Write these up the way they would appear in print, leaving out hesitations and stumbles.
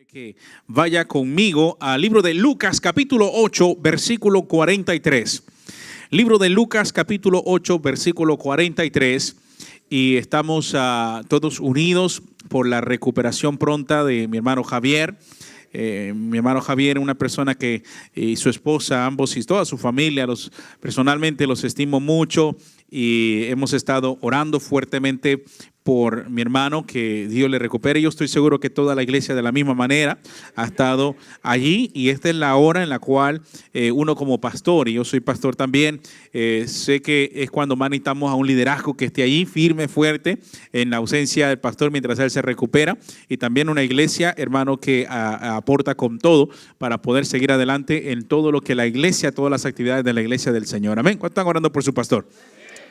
Que vaya conmigo al libro de Lucas capítulo 8 versículo 43. Libro de Lucas capítulo 8 versículo 43, y estamos todos unidos por la recuperación pronta de mi hermano Javier. Mi hermano Javier es una persona que y su esposa, ambos y toda su familia, personalmente los estimo mucho, y hemos estado orando fuertemente por mi hermano, que Dios le recupere. Yo estoy seguro que toda la iglesia de la misma manera ha estado allí, y esta es la hora en la cual uno como pastor, y yo soy pastor también, sé que es cuando más necesitamos a un liderazgo que esté allí firme, fuerte, en la ausencia del pastor mientras él se recupera, y también una iglesia, hermano, que aporta con todo para poder seguir adelante en todo lo que la iglesia, todas las actividades de la iglesia del Señor. Amén. ¿Cuántos están orando por su pastor?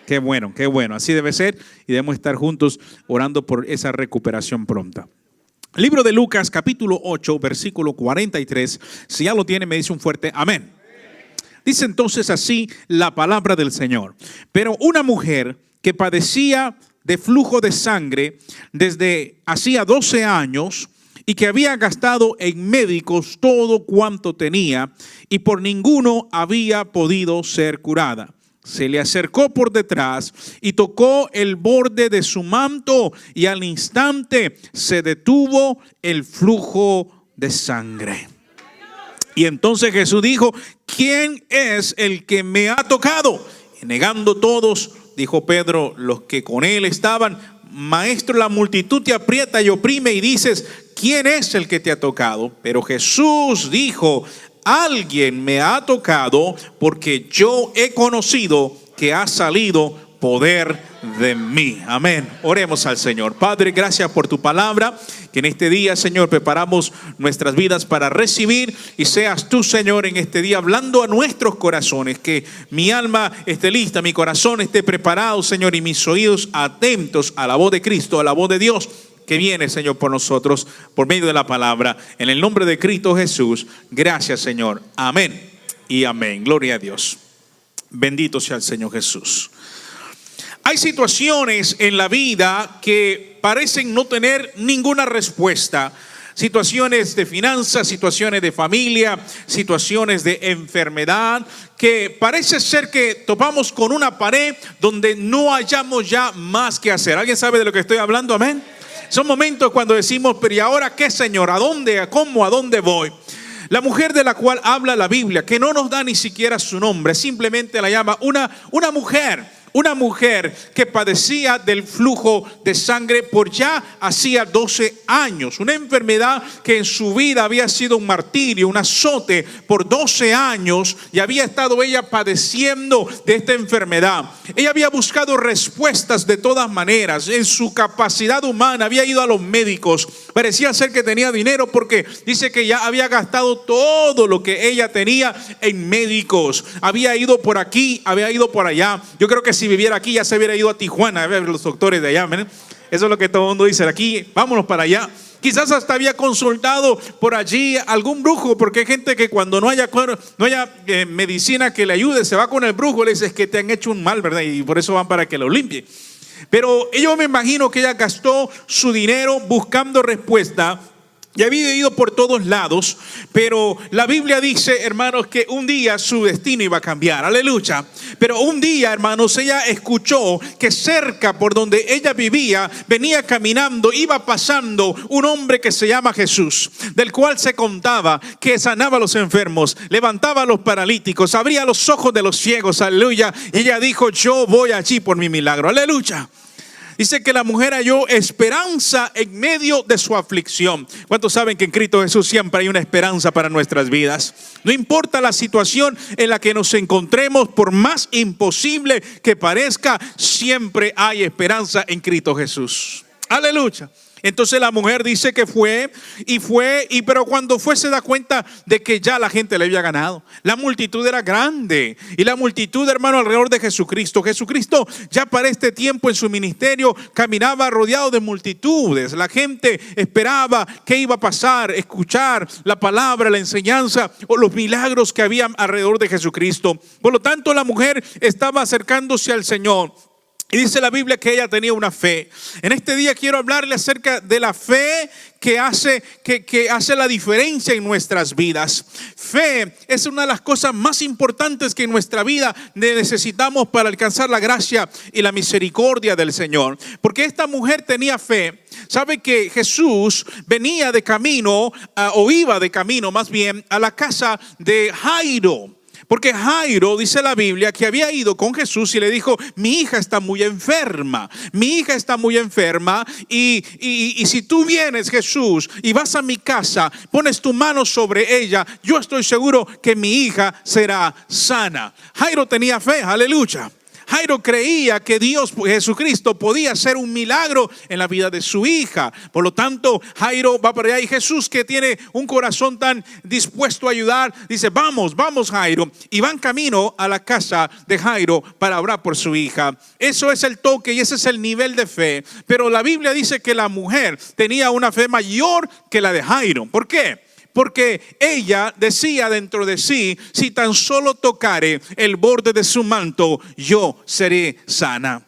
Qué bueno, así debe ser, y debemos estar juntos orando por esa recuperación pronta. Libro de Lucas capítulo 8 versículo 43, si ya lo tiene me dice un fuerte amén. Dice entonces así la palabra del Señor: pero una mujer que padecía de flujo de sangre desde hacía 12 años y que había gastado en médicos todo cuanto tenía y por ninguno había podido ser curada, se le acercó por detrás y tocó el borde de su manto, y al instante se detuvo el flujo de sangre. Y entonces Jesús dijo: ¿quién es el que me ha tocado? Y negando todos, dijo Pedro, los que con él estaban: Maestro, la multitud te aprieta y oprime y dices: ¿quién es el que te ha tocado? Pero Jesús dijo: alguien me ha tocado, porque yo he conocido que ha salido poder de mí. Amén. Oremos al Señor. Padre, gracias por tu palabra, que en este día, Señor, preparamos nuestras vidas para recibir, y seas tú, Señor, en este día hablando a nuestros corazones, que mi alma esté lista, mi corazón esté preparado, Señor, y mis oídos atentos a la voz de Cristo, a la voz de Dios que viene, Señor, por nosotros, por medio de la palabra, en el nombre de Cristo Jesús. Gracias, Señor. Amén y amén. Gloria a Dios. Bendito sea el Señor Jesús. Hay situaciones en la vida que parecen no tener ninguna respuesta. Situaciones de finanzas, situaciones de familia, situaciones de enfermedad, que parece ser que topamos con una pared donde no hayamos ya más que hacer. ¿Alguien sabe de lo que estoy hablando? Amén. Son momentos cuando decimos: pero ¿y ahora qué, Señor? ¿A dónde? ¿A cómo? ¿A dónde voy? La mujer de la cual habla la Biblia, que no nos da ni siquiera su nombre, simplemente la llama una mujer que padecía del flujo de sangre por ya hacía 12 años. Una enfermedad que en su vida había sido un martirio, un azote por 12 años, y había estado ella padeciendo de esta enfermedad. Ella había buscado respuestas de todas maneras. En su capacidad humana había ido a los médicos. Parecía ser que tenía dinero, porque dice que ya había gastado todo lo que ella tenía en médicos. Había ido por aquí, había ido por allá. Yo creo que si viviera aquí ya se hubiera ido a Tijuana a ver los doctores de allá. ¿Ven? Eso es lo que todo el mundo dice: aquí, vámonos para allá. Quizás hasta había consultado por allí algún brujo, porque hay gente que cuando no haya medicina que le ayude, se va con el brujo, le dice: es que te han hecho un mal, ¿verdad? Y por eso van para que lo limpie. Pero yo me imagino que ella gastó su dinero buscando respuesta. Ya había ido por todos lados, pero la Biblia dice, hermanos, que un día su destino iba a cambiar. Aleluya. Pero un día, hermanos, ella escuchó que cerca por donde ella vivía, venía caminando, iba pasando un hombre que se llama Jesús, del cual se contaba que sanaba a los enfermos, levantaba a los paralíticos, abría los ojos de los ciegos. Aleluya. Y ella dijo: yo voy allí por mi milagro. Aleluya. Dice que la mujer halló esperanza en medio de su aflicción. ¿Cuántos saben que en Cristo Jesús siempre hay una esperanza para nuestras vidas? No importa la situación en la que nos encontremos, por más imposible que parezca, siempre hay esperanza en Cristo Jesús. Aleluya. Entonces la mujer dice que fue, pero cuando fue se da cuenta de que ya la gente le había ganado. La multitud era grande, y la multitud, hermano, alrededor de Jesucristo. Jesucristo ya para este tiempo en su ministerio caminaba rodeado de multitudes. La gente esperaba qué iba a pasar, escuchar la palabra, la enseñanza o los milagros que había alrededor de Jesucristo. Por lo tanto, la mujer estaba acercándose al Señor. Y dice la Biblia que ella tenía una fe. En este día quiero hablarle acerca de la fe que hace la diferencia en nuestras vidas. Fe es una de las cosas más importantes que en nuestra vida necesitamos para alcanzar la gracia y la misericordia del Señor. Porque esta mujer tenía fe. Sabe que Jesús venía de camino, o iba de camino más bien, a la casa de Jairo. Porque Jairo, dice la Biblia, que había ido con Jesús y le dijo: mi hija está muy enferma, mi hija está muy enferma y si tú vienes, Jesús, y vas a mi casa, pones tu mano sobre ella, yo estoy seguro que mi hija será sana. Jairo tenía fe, aleluya. Jairo creía que Dios, Jesucristo, podía hacer un milagro en la vida de su hija. Por lo tanto, Jairo va para allá y Jesús, que tiene un corazón tan dispuesto a ayudar, dice: vamos Jairo. Y van camino a la casa de Jairo para orar por su hija. Eso es el toque y ese es el nivel de fe. Pero la Biblia dice que la mujer tenía una fe mayor que la de Jairo. ¿Por qué? Porque ella decía dentro de sí: si tan solo tocare el borde de su manto, yo seré sana.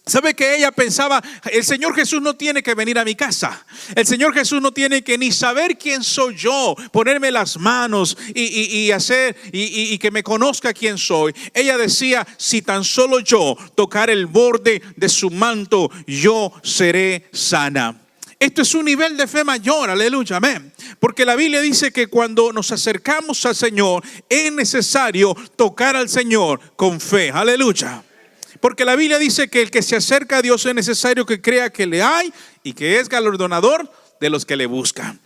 ¿Sabe que ella pensaba? El Señor Jesús no tiene que venir a mi casa. El Señor Jesús no tiene que ni saber quién soy yo, ponerme las manos y hacer y que me conozca quién soy. Ella decía: si tan solo yo tocar el borde de su manto, yo seré sana. Esto es un nivel de fe mayor, aleluya, amén. Porque la Biblia dice que cuando nos acercamos al Señor es necesario tocar al Señor con fe, aleluya. Porque la Biblia dice que el que se acerca a Dios es necesario que crea que le hay y que es galardonador de los que le buscan.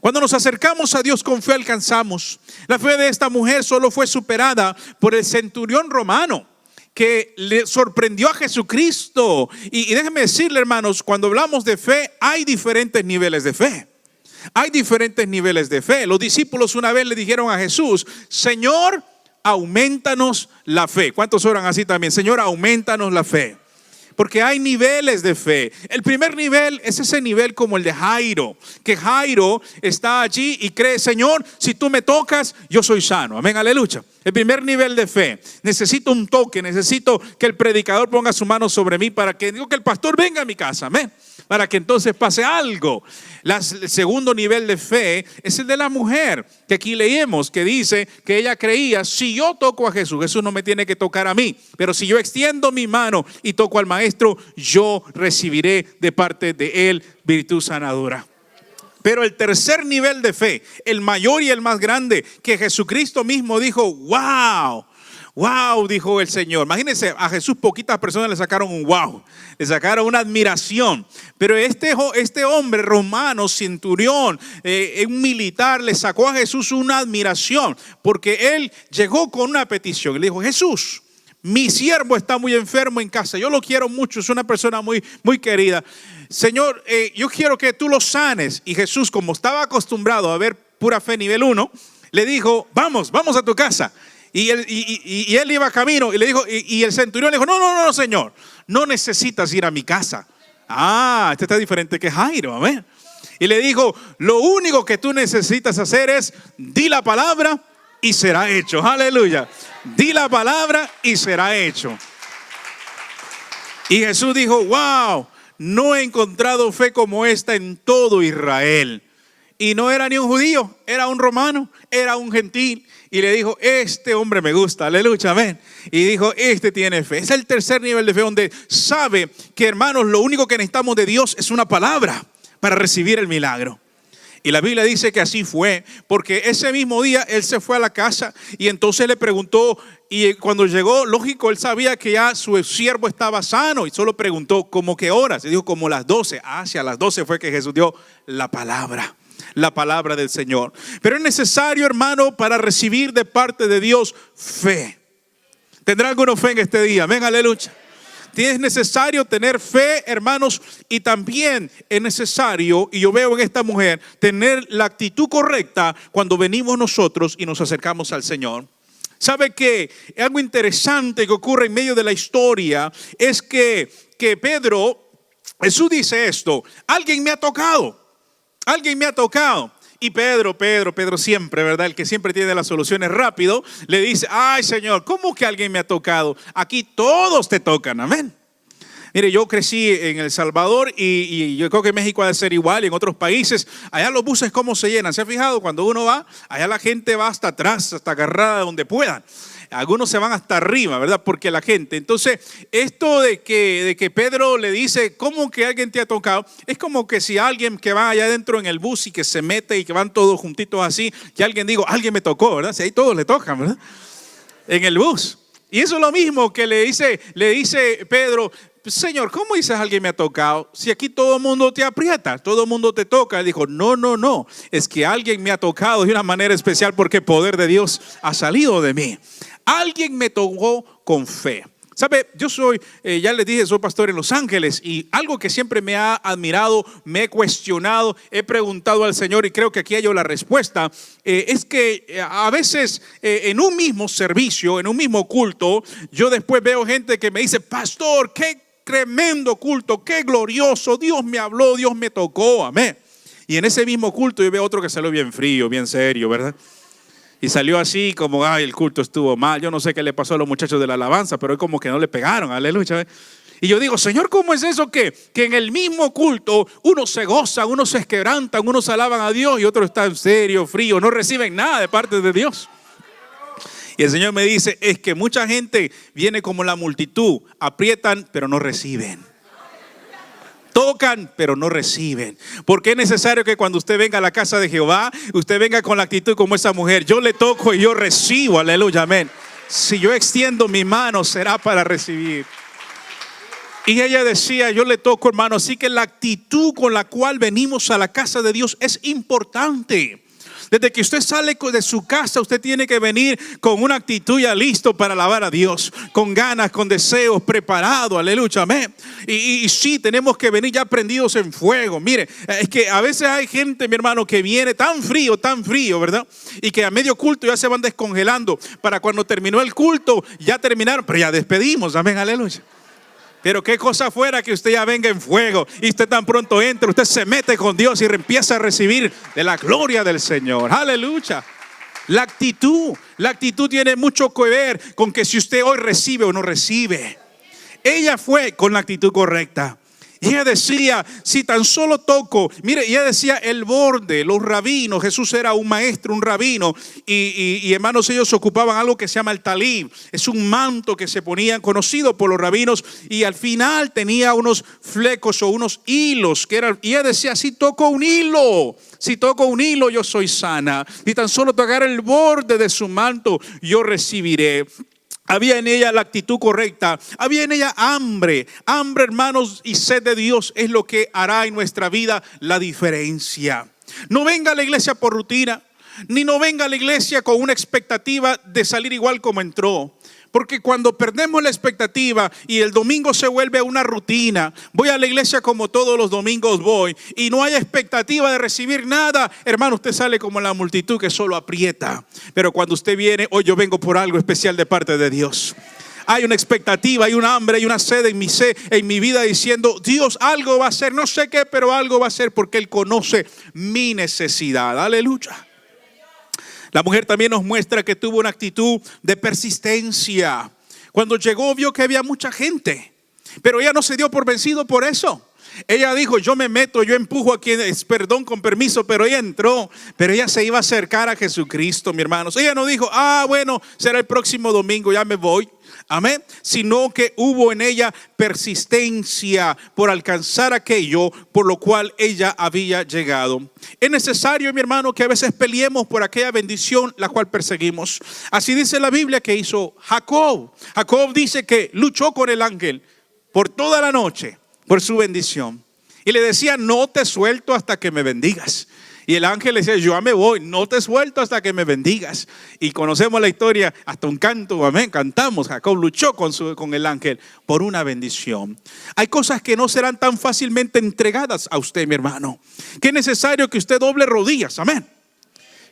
Cuando nos acercamos a Dios con fe, alcanzamos. La fe de esta mujer solo fue superada por el centurión romano, que le sorprendió a Jesucristo. Y déjenme decirle, hermanos, cuando hablamos de fe, hay diferentes niveles de fe. Hay diferentes niveles de fe. Los discípulos una vez le dijeron a Jesús: Señor, aumentanos la fe. ¿Cuántos oran así también? Señor, aumentanos la fe. Porque hay niveles de fe. El primer nivel es ese nivel como el de Jairo, que Jairo está allí y cree: Señor, si tú me tocas, yo soy sano. Amén, aleluya. El primer nivel de fe. Necesito un toque, necesito que el predicador ponga su mano sobre mí para que digo que el pastor venga a mi casa. Amén. Para que entonces pase algo. El segundo nivel de fe es el de la mujer, que aquí leemos, que dice que ella creía: si yo toco a Jesús, Jesús no me tiene que tocar a mí, pero si yo extiendo mi mano y toco al maestro, yo recibiré de parte de él virtud sanadora. Pero el tercer nivel de fe, el mayor y el más grande, que Jesucristo mismo dijo: wow, wow, dijo el Señor. Imagínense, a Jesús poquitas personas le sacaron un wow, le sacaron una admiración. Pero este hombre romano, centurión, un militar, le sacó a Jesús una admiración, porque él llegó con una petición. Le dijo: Jesús, mi siervo está muy enfermo en casa, yo lo quiero mucho, es una persona muy, muy querida. Señor, yo quiero que tú lo sanes. Y Jesús, como estaba acostumbrado a ver pura fe nivel 1, le dijo: vamos a tu casa. Y él iba camino y le dijo, y el centurión le dijo: no, Señor, no necesitas ir a mi casa. Este está diferente que Jairo, amén. Y le dijo: lo único que tú necesitas hacer es di la palabra y será hecho. Aleluya. Di la palabra y será hecho. Y Jesús dijo: wow, no he encontrado fe como esta en todo Israel. Y no era ni un judío, era un romano, era un gentil. Y le dijo: este hombre me gusta, aleluya, amén. Y dijo: este tiene fe. Es el tercer nivel de fe, donde sabe que, hermanos, lo único que necesitamos de Dios es una palabra para recibir el milagro. Y la Biblia dice que así fue, porque ese mismo día él se fue a la casa y entonces le preguntó, y cuando llegó, lógico, él sabía que ya su siervo estaba sano y solo preguntó: ¿cómo qué horas? Y dijo: como las 12. Hacia las 12 fue que Jesús dio la palabra del Señor. Pero es necesario, hermano, para recibir de parte de Dios fe. ¿Tendrá alguno fe en este día? Amén, aleluya. Es necesario tener fe, hermanos, y también es necesario, y yo veo en esta mujer, tener la actitud correcta cuando venimos nosotros y nos acercamos al Señor. ¿Sabe qué? Algo interesante que ocurre en medio de la historia es que Pedro, Jesús dice esto: alguien me ha tocado. Alguien me ha tocado. Y Pedro siempre, ¿verdad? El que siempre tiene las soluciones rápido, le dice: ay, Señor, ¿cómo que alguien me ha tocado? Aquí todos te tocan, amén. Mire, yo crecí en El Salvador y yo creo que México ha de ser igual y en otros países. Allá los buses cómo se llenan. ¿Se ha fijado? Cuando uno va, allá la gente va hasta atrás, hasta agarrada donde puedan. Algunos se van hasta arriba, ¿verdad? Porque la gente. Entonces, esto de que Pedro le dice, ¿cómo que alguien te ha tocado? Es como que si alguien que va allá adentro en el bus y que se mete y que van todos juntitos así, que alguien diga, alguien me tocó, ¿verdad? Si ahí todos le tocan, ¿verdad? En el bus. Y eso es lo mismo que le dice Pedro, Señor, ¿cómo dices alguien me ha tocado? Si aquí todo el mundo te aprieta, todo el mundo te toca. Él dijo, no, es que alguien me ha tocado de una manera especial porque el poder de Dios ha salido de mí. Alguien me tocó con fe. ¿Sabe? Yo ya les dije, soy pastor en Los Ángeles y algo que siempre me ha admirado, me he cuestionado, he preguntado al Señor y creo que aquí hay la respuesta, es que a veces en un mismo servicio, en un mismo culto, yo después veo gente que me dice, pastor, qué tremendo culto, qué glorioso, Dios me habló, Dios me tocó, amén. Y en ese mismo culto yo veo otro que salió bien frío, bien serio, ¿verdad? Y salió así como, ay, el culto estuvo mal. Yo no sé qué le pasó a los muchachos de la alabanza, pero es como que no le pegaron, aleluya. Y yo digo, Señor, ¿cómo es eso que en el mismo culto unos se gozan, unos se quebrantan, unos alaban a Dios y otros están serio, frío, no reciben nada de parte de Dios? Y el Señor me dice, es que mucha gente viene como la multitud, aprietan pero no reciben. Tocan, pero no reciben. Porque es necesario que cuando usted venga a la casa de Jehová, usted venga con la actitud como esa mujer. Yo le toco y yo recibo, aleluya, amén. Si yo extiendo mi mano, será para recibir. Y ella decía, yo le toco, hermano. Así que la actitud con la cual venimos a la casa de Dios es importante. Desde que usted sale de su casa, usted tiene que venir con una actitud ya listo para alabar a Dios, con ganas, con deseos, preparado, aleluya, amén. Y sí, tenemos que venir ya prendidos en fuego. Mire, es que a veces hay gente, mi hermano, que viene tan frío, ¿verdad? Y que a medio culto ya se van descongelando. Para cuando terminó el culto, ya terminaron, pero ya despedimos, amén, aleluya. Pero qué cosa fuera que usted ya venga en fuego y usted tan pronto entra, usted se mete con Dios y empieza a recibir de la gloria del Señor. Aleluya. La actitud tiene mucho que ver con que si usted hoy recibe o no recibe. Ella fue con la actitud correcta. Y ella decía, si tan solo toco, mire, ella decía el borde, los rabinos, Jesús era un maestro, un rabino, y hermanos, ellos ocupaban algo que se llama el talib, es un manto que se ponían, conocido por los rabinos, y al final tenía unos flecos o unos hilos, y ella decía, si toco un hilo yo soy sana, y tan solo tocar el borde de su manto yo recibiré. Había en ella la actitud correcta, había en ella hambre, hermanos, y sed de Dios es lo que hará en nuestra vida la diferencia. No venga a la iglesia por rutina, ni no venga a la iglesia con una expectativa de salir igual como entró. Porque cuando perdemos la expectativa y el domingo se vuelve una rutina, voy a la iglesia como todos los domingos voy y no hay expectativa de recibir nada, hermano, usted sale como la multitud que solo aprieta. Pero cuando usted viene, hoy yo vengo por algo especial de parte de Dios. Hay una expectativa, hay una hambre, hay una sed en mi vida diciendo, Dios algo va a hacer, no sé qué, pero algo va a hacer porque Él conoce mi necesidad. Aleluya. La mujer también nos muestra que tuvo una actitud de persistencia. Cuando llegó vio que había mucha gente, pero ella no se dio por vencido por eso. Ella dijo, yo me meto, yo empujo a quien es, perdón, con permiso, pero ella entró, pero ella se iba a acercar a Jesucristo, mi hermanos. Ella no dijo, bueno, será el próximo domingo, ya me voy. Amén. Sino que hubo en ella persistencia por alcanzar aquello por lo cual ella había llegado. Es necesario, mi hermano, que a veces peleemos por aquella bendición la cual perseguimos. Así dice la Biblia que hizo Jacob. Jacob dice que luchó con el ángel por toda la noche por su bendición. Y le decía, no te suelto hasta que me bendigas. Y el ángel le decía, yo ya me voy, no te suelto hasta que me bendigas. Y conocemos la historia, hasta un canto, amén, cantamos. Jacob luchó con el ángel por una bendición. Hay cosas que no serán tan fácilmente entregadas a usted, mi hermano. Que es necesario que usted doble rodillas, amén.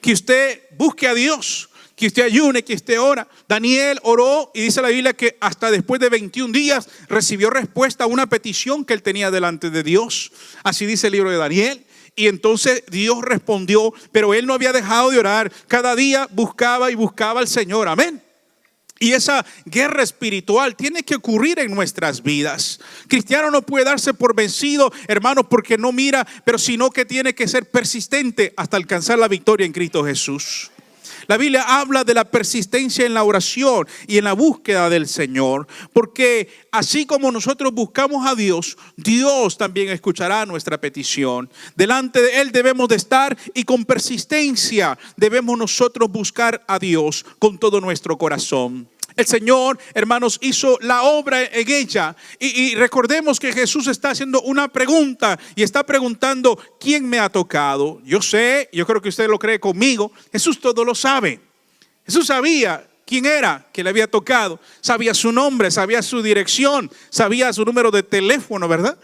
Que usted busque a Dios, que usted ayune, que usted ora. Daniel oró y dice la Biblia que hasta después de 21 días recibió respuesta a una petición que él tenía delante de Dios. Así dice el libro de Daniel. Y entonces Dios respondió, pero él no había dejado de orar. Cada día buscaba y buscaba al Señor, amén. Y esa guerra espiritual tiene que ocurrir en nuestras vidas. Cristiano no puede darse por vencido, hermanos, porque no mira, pero sino que tiene que ser persistente hasta alcanzar la victoria en Cristo Jesús. La Biblia habla de la persistencia en la oración y en la búsqueda del Señor, porque así como nosotros buscamos a Dios, Dios también escuchará nuestra petición. Delante de Él debemos de estar y con persistencia debemos nosotros buscar a Dios con todo nuestro corazón. El Señor, hermanos, hizo la obra en ella. Y recordemos que Jesús está haciendo una pregunta y está preguntando: ¿quién me ha tocado? Yo sé, yo creo que usted lo cree conmigo. Jesús todo lo sabe. Jesús sabía quién era que le había tocado. Sabía su nombre, sabía su dirección, sabía su número de teléfono, ¿verdad?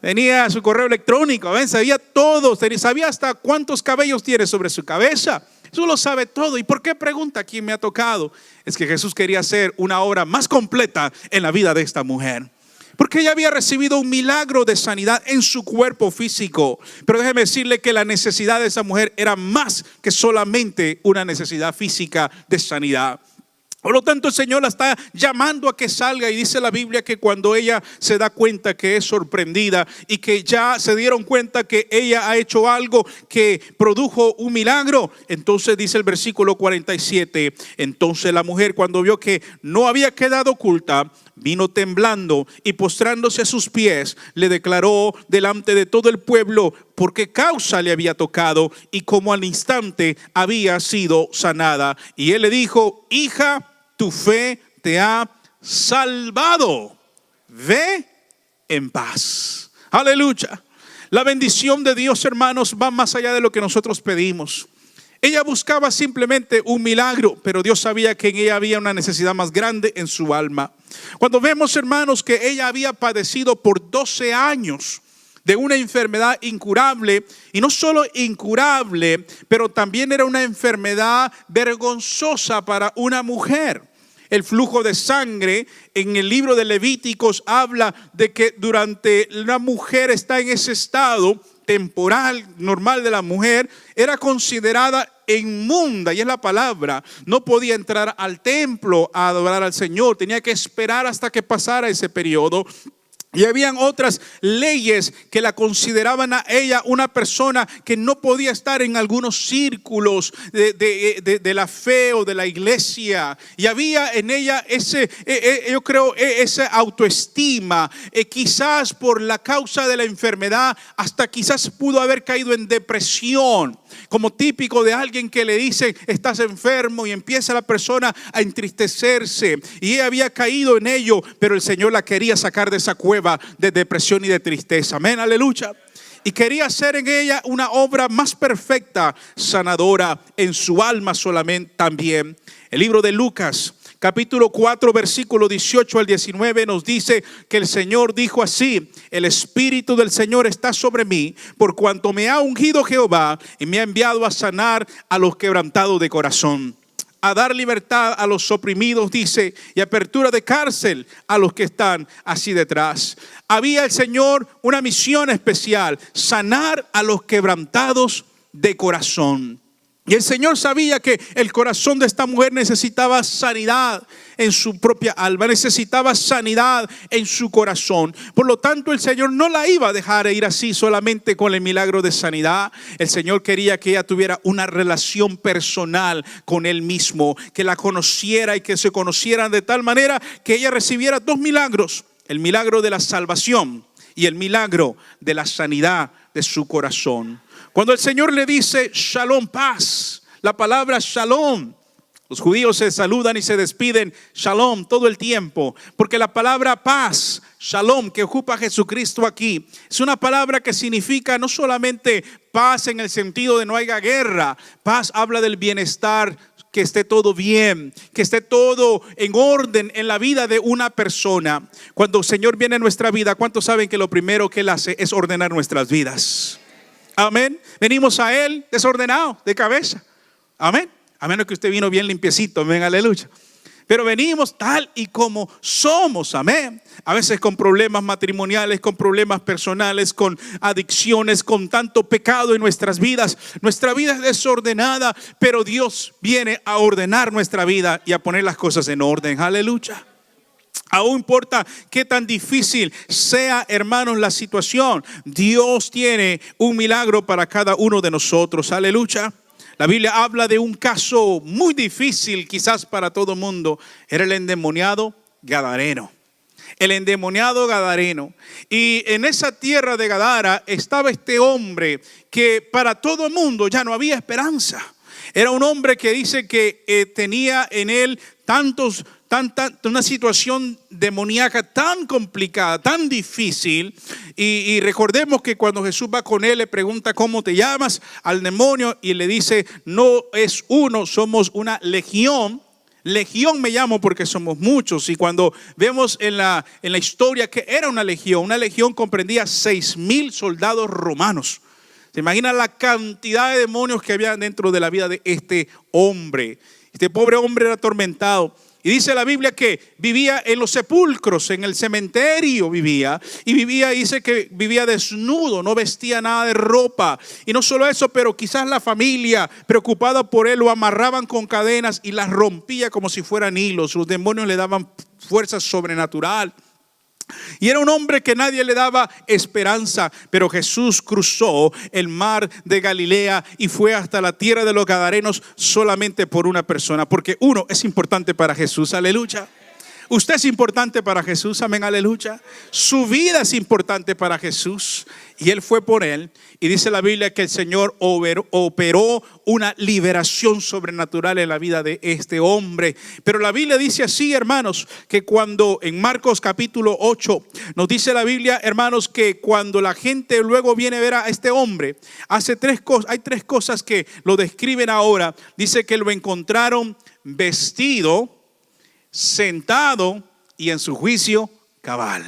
Tenía su correo electrónico, ¿ven? Sabía todo, sabía hasta cuántos cabellos tiene sobre su cabeza. Jesús lo sabe todo. ¿Y por qué pregunta quién me ha tocado? Es que Jesús quería hacer una obra más completa en la vida de esta mujer, porque ella había recibido un milagro de sanidad en su cuerpo físico. Pero déjeme decirle que la necesidad de esa mujer era más que solamente una necesidad física de sanidad. Por lo tanto, el Señor la está llamando a que salga, y dice la Biblia que cuando ella se da cuenta que es sorprendida y que ya se dieron cuenta que ella ha hecho algo que produjo un milagro, entonces dice el versículo 47, entonces la mujer, cuando vio que no había quedado oculta, vino temblando y postrándose a sus pies, le declaró delante de todo el pueblo por qué causa le había tocado y cómo al instante había sido sanada. Y él le dijo: hija, tu fe te ha salvado. Ve en paz. Aleluya. La bendición de Dios, hermanos, va más allá de lo que nosotros pedimos. Ella buscaba simplemente un milagro, pero Dios sabía que en ella había una necesidad más grande en su alma. Cuando vemos, hermanos, que ella había padecido por 12 años de una enfermedad incurable, y no solo incurable, pero también era una enfermedad vergonzosa para una mujer. El flujo de sangre en el libro de Levíticos habla de que durante la mujer está en ese estado temporal, normal de la mujer, era considerada inmunda, y es la palabra. No podía entrar al templo a adorar al Señor, tenía que esperar hasta que pasara ese periodo. Y habían otras leyes que la consideraban a ella una persona que no podía estar en algunos círculos de la fe o de la iglesia. Y había en ella yo creo, esa autoestima. Quizás por la causa de la enfermedad, hasta quizás pudo haber caído en depresión, como típico de alguien que le dice: estás enfermo, y empieza la persona a entristecerse. Y ella había caído en ello, pero el Señor la quería sacar de esa cueva de depresión y de tristeza. Amén, aleluya. Y quería hacer en ella una obra más perfecta, sanadora en su alma solamente también. El libro de Lucas, capítulo 4, versículo 18 al 19 nos dice que el Señor dijo así: el Espíritu del Señor está sobre mí, por cuanto me ha ungido Jehová y me ha enviado a sanar a los quebrantados de corazón, a dar libertad a los oprimidos, dice, y apertura de cárcel a los que están así detrás. Había el Señor una misión especial: sanar a los quebrantados de corazón. Y el Señor sabía que el corazón de esta mujer necesitaba sanidad en su propia alma, necesitaba sanidad en su corazón. Por lo tanto, el Señor no la iba a dejar ir así solamente con el milagro de sanidad. El Señor quería que ella tuviera una relación personal con Él mismo, que la conociera y que se conocieran de tal manera que ella recibiera dos milagros: el milagro de la salvación y el milagro de la sanidad de su corazón. Cuando el Señor le dice shalom, paz, la palabra shalom, los judíos se saludan y se despiden shalom todo el tiempo, porque la palabra paz, shalom, que ocupa Jesucristo aquí, es una palabra que significa no solamente paz en el sentido de no haya guerra. Paz habla del bienestar, que esté todo bien, que esté todo en orden en la vida de una persona. Cuando el Señor viene a nuestra vida, ¿cuántos saben que lo primero que Él hace es ordenar nuestras vidas? Amén. Venimos a Él desordenado de cabeza. Amén. A menos que usted vino bien limpiecito. Amén, aleluya. pero venimos tal y como somos, amén. A veces con problemas matrimoniales, con problemas personales, con adicciones, con tanto pecado en nuestras vidas. Nuestra vida es desordenada, pero Dios viene a ordenar nuestra vida y a poner las cosas en orden. Aleluya. Aún importa qué tan difícil sea, hermanos, la situación, Dios tiene un milagro para cada uno de nosotros. Aleluya. La Biblia habla de un caso muy difícil quizás para todo el mundo. Era el endemoniado Gadareno. El endemoniado Gadareno. Y en esa tierra de Gadara estaba este hombre que para todo el mundo ya no había esperanza. Era un hombre que dice que tenía en él una situación demoníaca tan complicada, tan difícil. Y recordemos que cuando Jesús va con él, le pregunta ¿cómo te llamas? Al demonio, y le dice no es uno, somos una legión. Legión me llamo porque somos muchos. Y cuando vemos en la historia que era una legión comprendía 6,000 soldados romanos. ¿Se imagina la cantidad de demonios que había dentro de la vida de este hombre? Este pobre hombre era atormentado. Y dice la Biblia que vivía en los sepulcros, en el cementerio vivía. Y dice que vivía desnudo, no vestía nada de ropa. Y no solo eso, pero quizás la familia, preocupada por él, lo amarraban con cadenas y las rompía como si fueran hilos. Los demonios le daban fuerza sobrenatural. Y era un hombre que nadie le daba esperanza, pero Jesús cruzó el mar de Galilea y fue hasta la tierra de los Gadarenos solamente por una persona, porque uno es importante para Jesús, aleluya. Usted es importante para Jesús, amén, aleluya. Su vida es importante para Jesús y él fue por él. Y dice la Biblia que el Señor operó una liberación sobrenatural en la vida de este hombre. Pero la Biblia dice así, hermanos, que cuando en Marcos capítulo 8 nos dice la Biblia, hermanos, que cuando la gente luego viene a ver a este hombre, hace tres cosas. Hay tres cosas que lo describen ahora. Dice que lo encontraron vestido, sentado y en su juicio cabal.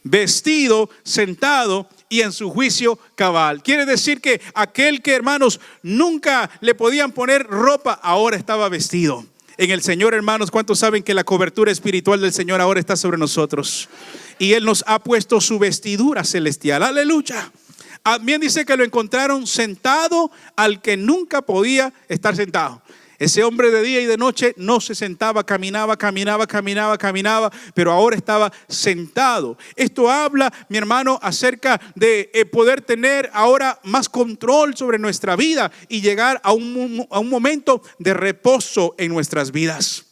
Vestido, sentado y en su juicio cabal. Quiere decir que aquel que, hermanos, nunca le podían poner ropa, ahora estaba vestido. En el Señor, hermanos, ¿cuántos saben que la cobertura espiritual del Señor ahora está sobre nosotros? Y Él nos ha puesto su vestidura celestial. Aleluya. También dice que lo encontraron sentado al que nunca podía estar sentado. Ese hombre de día y de noche no se sentaba, caminaba, pero ahora estaba sentado. Esto habla, mi hermano, acerca de poder tener ahora más control sobre nuestra vida y llegar a un momento de reposo en nuestras vidas.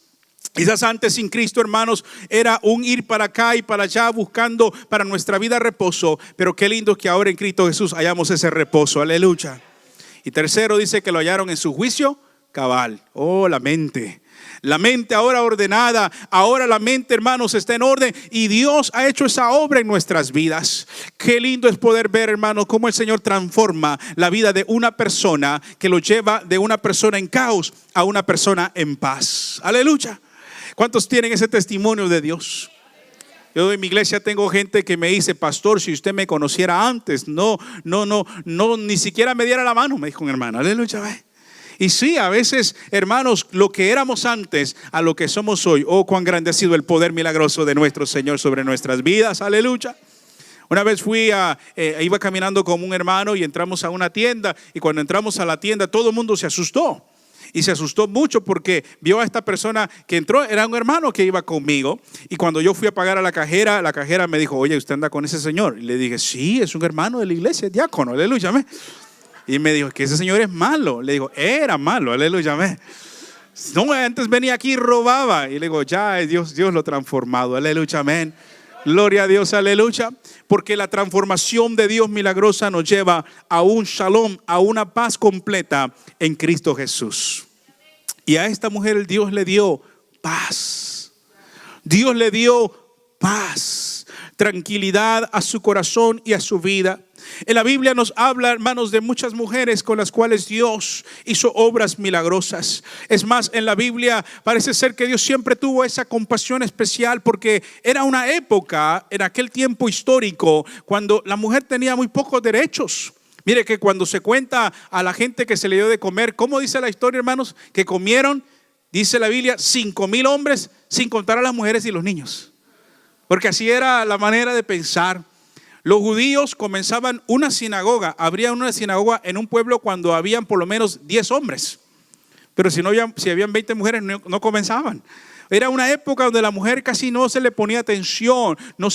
Quizás antes sin Cristo, hermanos, era un ir para acá y para allá buscando para nuestra vida reposo, pero qué lindo que ahora en Cristo Jesús hallamos ese reposo, aleluya. Y tercero dice que lo hallaron en su juicio cabal. Oh, la mente ahora ordenada, ahora la mente, hermanos, está en orden y Dios ha hecho esa obra en nuestras vidas. Qué lindo es poder ver, hermanos, cómo el Señor transforma la vida de una persona, que lo lleva de una persona en caos a una persona en paz. Aleluya. ¿Cuántos tienen ese testimonio de Dios? Yo en mi iglesia tengo gente que me dice, pastor, si usted me conociera antes, no, ni siquiera me diera la mano, me dijo un hermano. Aleluya. Y sí, a veces, hermanos, lo que éramos antes a lo que somos hoy. Oh, cuán grande ha sido el poder milagroso de nuestro Señor sobre nuestras vidas. Aleluya. Una vez iba caminando con un hermano y entramos a una tienda. Y cuando entramos a la tienda, todo el mundo se asustó. Y se asustó mucho porque vio a esta persona que entró, era un hermano que iba conmigo. Y cuando yo fui a pagar a la cajera me dijo, oye, ¿usted anda con ese señor? Y le dije, sí, es un hermano de la iglesia, es diácono. Aleluya. Y me dijo que ese señor es malo. Le digo, era malo, aleluya. No, antes venía aquí y robaba. Y le digo, ya Dios lo ha transformado, aleluya, amén. Gloria a Dios, aleluya. Porque la transformación de Dios milagrosa nos lleva a un shalom, a una paz completa en Cristo Jesús. Y a esta mujer Dios le dio paz. Dios le dio paz, tranquilidad a su corazón y a su vida. En la Biblia nos habla, hermanos, de muchas mujeres con las cuales Dios hizo obras milagrosas. Es más, en la Biblia parece ser que Dios siempre tuvo esa compasión especial porque era una época, en aquel tiempo histórico, cuando la mujer tenía muy pocos derechos. Mire que cuando se cuenta a la gente que se le dio de comer, ¿cómo dice la historia, hermanos? Que comieron dice la Biblia, 5,000 hombres, sin contar a las mujeres y los niños. Porque así era la manera de pensar. Los judíos comenzaban una sinagoga, abrían una sinagoga en un pueblo cuando habían por lo menos 10 hombres. Pero si habían 20 mujeres, no comenzaban. Era una época donde la mujer casi no se le ponía atención, no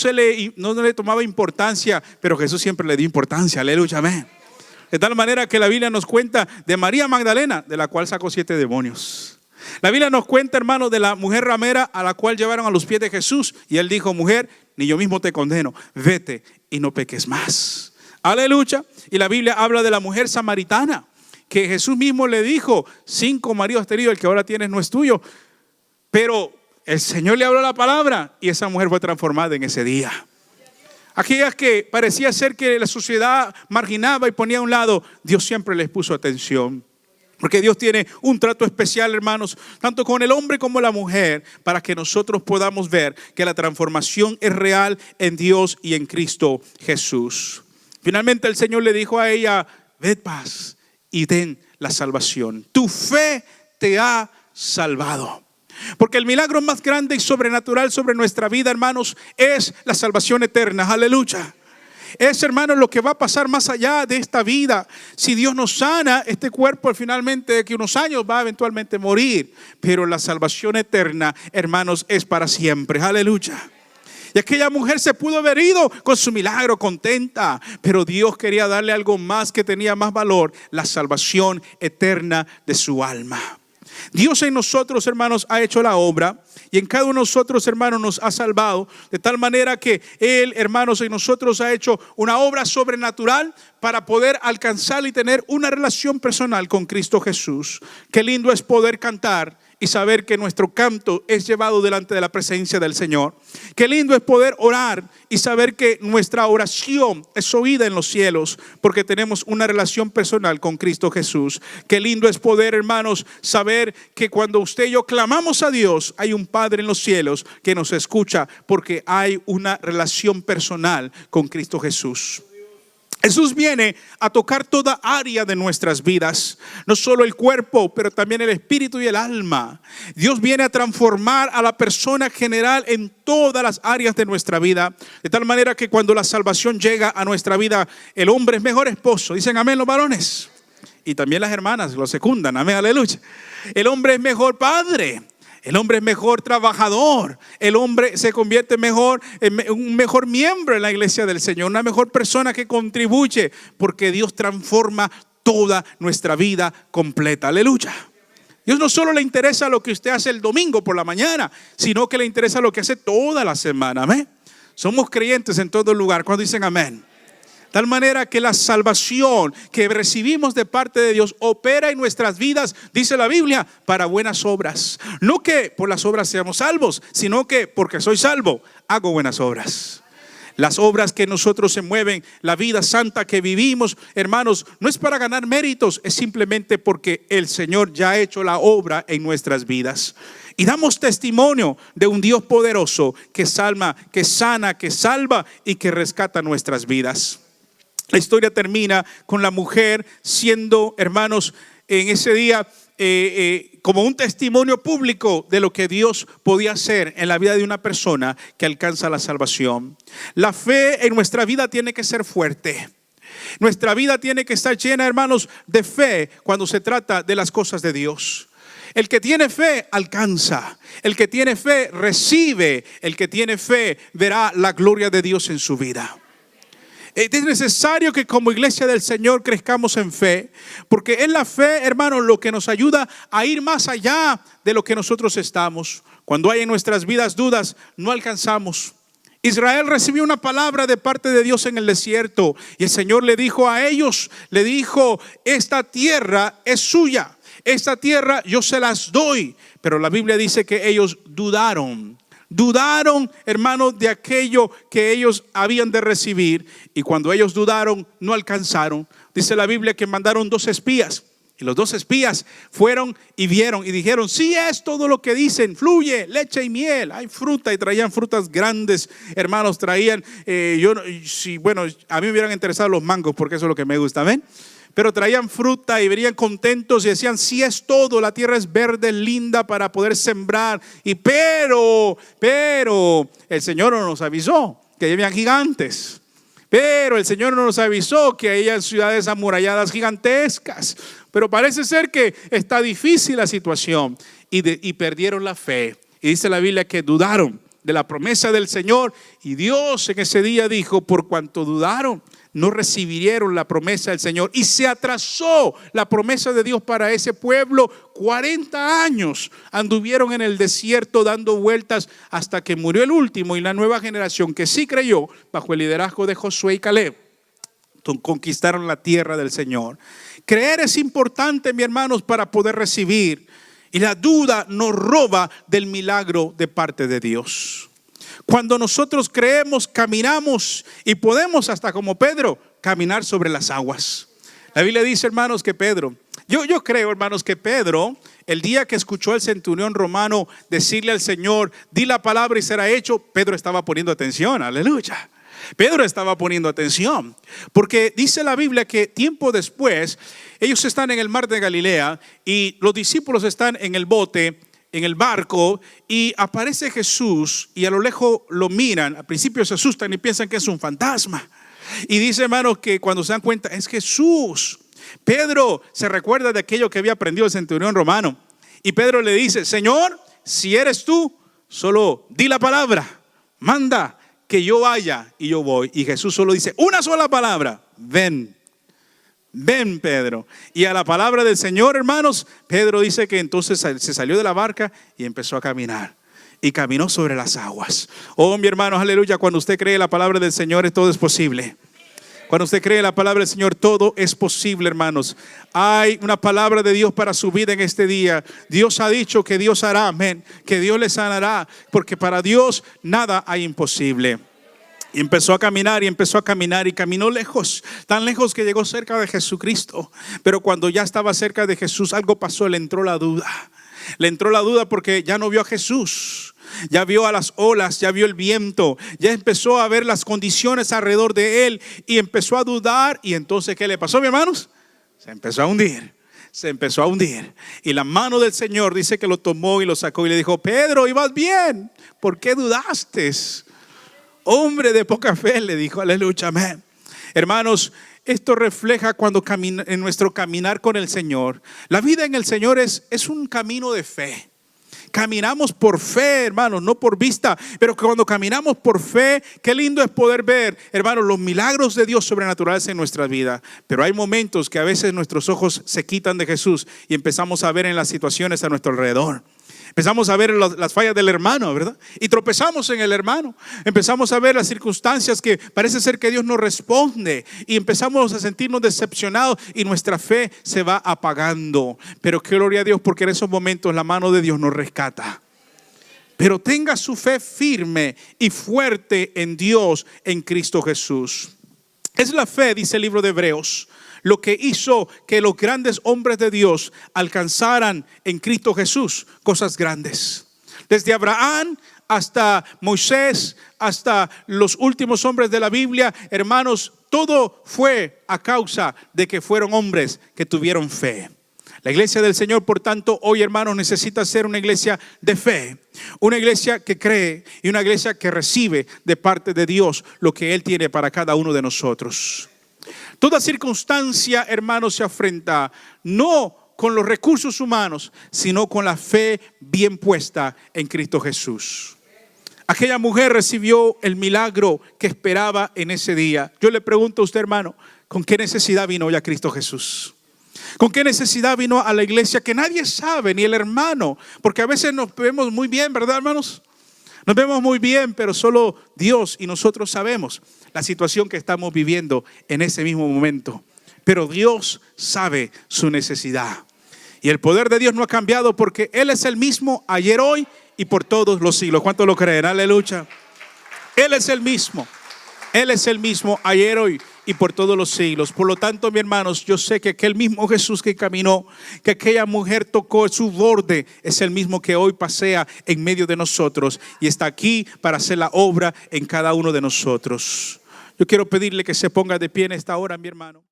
le tomaba importancia, pero Jesús siempre le dio importancia, aleluya, amén. De tal manera que la Biblia nos cuenta de María Magdalena, de la cual sacó 7 demonios. La Biblia nos cuenta, hermano, de la mujer ramera a la cual llevaron a los pies de Jesús. Y él dijo, mujer, ni yo mismo te condeno, vete y no peques más. Aleluya. Y la Biblia habla de la mujer samaritana, que Jesús mismo le dijo, 5 maridos has tenido, el que ahora tienes no es tuyo. Pero el Señor le habló la palabra y esa mujer fue transformada en ese día. Aquellas que parecía ser que la sociedad marginaba y ponía a un lado, Dios siempre les puso atención. Porque Dios tiene un trato especial, hermanos, tanto con el hombre como la mujer, para que nosotros podamos ver que la transformación es real en Dios y en Cristo Jesús. Finalmente el Señor le dijo a ella, ved paz y ten la salvación. Tu fe te ha salvado. Porque el milagro más grande y sobrenatural sobre nuestra vida, hermanos, es la salvación eterna. Aleluya. Es, hermanos, lo que va a pasar más allá de esta vida. Si Dios nos sana, este cuerpo finalmente de que unos años va a eventualmente morir. Pero la salvación eterna, hermanos, es para siempre. Aleluya. Y aquella mujer se pudo haber ido con su milagro contenta, pero Dios quería darle algo más que tenía más valor, la salvación eterna de su alma. Dios en nosotros, hermanos, ha hecho la obra y en cada uno de nosotros, hermanos, nos ha salvado de tal manera que Él, hermanos, en nosotros ha hecho una obra sobrenatural para poder alcanzar y tener una relación personal con Cristo Jesús. Qué lindo es poder cantar y saber que nuestro canto es llevado delante de la presencia del Señor. Qué lindo es poder orar y saber que nuestra oración es oída en los cielos porque tenemos una relación personal con Cristo Jesús. Qué lindo es poder, hermanos, saber que cuando usted y yo clamamos a Dios, hay un Padre en los cielos que nos escucha porque hay una relación personal con Cristo Jesús. Jesús viene a tocar toda área de nuestras vidas, no solo el cuerpo, pero también el espíritu y el alma. Dios viene a transformar a la persona general en todas las áreas de nuestra vida, de tal manera que cuando la salvación llega a nuestra vida, el hombre es mejor esposo. Dicen amén los varones. Y también las hermanas lo secundan, amén, aleluya. El hombre es mejor padre. El hombre es mejor trabajador. El hombre se convierte en un mejor miembro en la iglesia del Señor. Una mejor persona que contribuye porque Dios transforma toda nuestra vida completa. Aleluya. Dios no solo le interesa lo que usted hace el domingo por la mañana, sino que le interesa lo que hace toda la semana. Amén. Somos creyentes en todo lugar. ¿Cuándo dicen amén? Tal manera que la salvación que recibimos de parte de Dios opera en nuestras vidas, dice la Biblia, para buenas obras. No que por las obras seamos salvos, sino que porque soy salvo, hago buenas obras. Las obras que nosotros se mueven, la vida santa que vivimos, hermanos, no es para ganar méritos, es simplemente porque el Señor ya ha hecho la obra en nuestras vidas. Y damos testimonio de un Dios poderoso que sana, que salva y que rescata nuestras vidas. La historia termina con la mujer siendo, hermanos, en ese día como un testimonio público de lo que Dios podía hacer en la vida de una persona que alcanza la salvación. La fe en nuestra vida tiene que ser fuerte. Nuestra vida tiene que estar llena, hermanos, de fe cuando se trata de las cosas de Dios. El que tiene fe alcanza. El que tiene fe recibe. El que tiene fe verá la gloria de Dios en su vida. Es necesario que como iglesia del Señor crezcamos en fe, porque es la fe, hermanos, lo que nos ayuda a ir más allá de lo que nosotros estamos. Cuando hay en nuestras vidas dudas, no alcanzamos. Israel recibió una palabra de parte de Dios en el desierto y el Señor le dijo a ellos, le dijo, esta tierra es suya, esta tierra yo se las doy. Pero la Biblia dice que ellos dudaron. Dudaron, hermanos, de aquello que ellos habían de recibir. Y cuando ellos dudaron, no alcanzaron. Dice la Biblia que mandaron 2 espías. Y los 2 espías fueron y vieron y dijeron, sí es todo lo que dicen, fluye leche y miel, hay fruta. Y traían frutas grandes, hermanos, traían, a mí me hubieran interesado los mangos porque eso es lo que me gusta, ¿ven? pero traían fruta y venían contentos y decían, sí es todo, la tierra es verde, linda para poder sembrar. Pero el Señor no nos avisó que había gigantes. Pero el Señor no nos avisó que había ciudades amuralladas gigantescas. Pero parece ser que está difícil la situación y perdieron la fe. Y dice la Biblia que dudaron de la promesa del Señor. Y Dios en ese día dijo, por cuanto dudaron, no recibieron la promesa del Señor. Y se atrasó la promesa de Dios para ese pueblo. 40 años anduvieron en el desierto dando vueltas hasta que murió el último. Y la nueva generación que sí creyó, bajo el liderazgo de Josué y Caleb, conquistaron la tierra del Señor. Creer es importante, mis hermanos, para poder recibir. Y la duda nos roba del milagro de parte de Dios. Cuando nosotros creemos, caminamos y podemos hasta como Pedro caminar sobre las aguas. La Biblia dice, hermanos, que Pedro, yo creo, hermanos, que Pedro, el día que escuchó al centurión romano decirle al Señor, di la palabra y será hecho, Pedro estaba poniendo atención, aleluya. Pedro estaba poniendo atención, porque dice la Biblia que tiempo después, ellos están en el mar de Galilea y los discípulos están en el bote, en el barco, y aparece Jesús y a lo lejos lo miran. Al principio se asustan y piensan que es un fantasma. Y dice, hermanos, que cuando se dan cuenta es Jesús. Pedro se recuerda de aquello que había aprendido el centurión romano. Y Pedro le dice, Señor, si eres tú, solo di la palabra, manda que yo vaya y yo voy. Y Jesús solo dice una sola palabra, ven. Ven, Pedro. Y a la palabra del Señor, hermanos, Pedro dice que entonces se salió de la barca y empezó a caminar. Y caminó sobre las aguas. Oh, mi hermano, aleluya. Cuando usted cree la palabra del Señor, todo es posible. Cuando usted cree la palabra del Señor, todo es posible, hermanos. Hay una palabra de Dios para su vida en este día. Dios ha dicho que Dios hará, amén, que Dios le sanará, porque para Dios nada hay imposible. Y empezó a caminar y caminó lejos, tan lejos que llegó cerca de Jesucristo. Pero cuando ya estaba cerca de Jesús, algo pasó, le entró la duda. Le entró la duda porque ya no vio a Jesús. Ya vio a las olas, ya vio el viento, ya empezó a ver las condiciones alrededor de él y empezó a dudar. Y entonces, ¿qué le pasó, mis hermanos? Se empezó a hundir. Se empezó a hundir. Y la mano del Señor dice que lo tomó y lo sacó y le dijo, Pedro, ibas bien, ¿por qué dudaste? Hombre de poca fe, le dijo, aleluya, amén. Hermanos, esto refleja cuando en nuestro caminar con el Señor. La vida en el Señor es un camino de fe. Caminamos por fe, hermanos, no por vista. Pero cuando caminamos por fe, qué lindo es poder ver, hermanos, los milagros de Dios sobrenaturales en nuestra vida. Pero hay momentos que a veces nuestros ojos se quitan de Jesús y empezamos a ver en las situaciones a nuestro alrededor. Empezamos a ver las fallas del hermano, ¿verdad? Y tropezamos en el hermano. Empezamos a ver las circunstancias que parece ser que Dios no responde. Y empezamos a sentirnos decepcionados y nuestra fe se va apagando. Pero qué gloria a Dios, porque en esos momentos la mano de Dios nos rescata. Pero tenga su fe firme y fuerte en Dios, en Cristo Jesús. Es la fe, dice el libro de Hebreos, lo que hizo que los grandes hombres de Dios alcanzaran en Cristo Jesús cosas grandes. Desde Abraham hasta Moisés, hasta los últimos hombres de la Biblia, hermanos, todo fue a causa de que fueron hombres que tuvieron fe. La iglesia del Señor, por tanto, hoy, hermanos, necesita ser una iglesia de fe, una iglesia que cree y una iglesia que recibe de parte de Dios lo que Él tiene para cada uno de nosotros. Toda circunstancia, hermanos, se afrenta no con los recursos humanos, sino con la fe bien puesta en Cristo Jesús. Aquella mujer recibió el milagro que esperaba en ese día. Yo le pregunto a usted, hermano, ¿con qué necesidad vino hoy a Cristo Jesús? ¿Con qué necesidad vino a la iglesia que nadie sabe, ni el hermano? Porque a veces nos vemos muy bien, ¿verdad, hermanos? Nos vemos muy bien, pero solo Dios y nosotros sabemos la situación que estamos viviendo en ese mismo momento. Pero Dios sabe su necesidad. Y el poder de Dios no ha cambiado porque Él es el mismo ayer, hoy y por todos los siglos. ¿Cuántos lo creen? Aleluya. Él es el mismo. Él es el mismo ayer, hoy y por todos los siglos. Por lo tanto, mis hermanos, yo sé que aquel mismo Jesús que caminó, que aquella mujer tocó su borde, es el mismo que hoy pasea en medio de nosotros y está aquí para hacer la obra en cada uno de nosotros. Yo quiero pedirle que se ponga de pie en esta hora, mi hermano.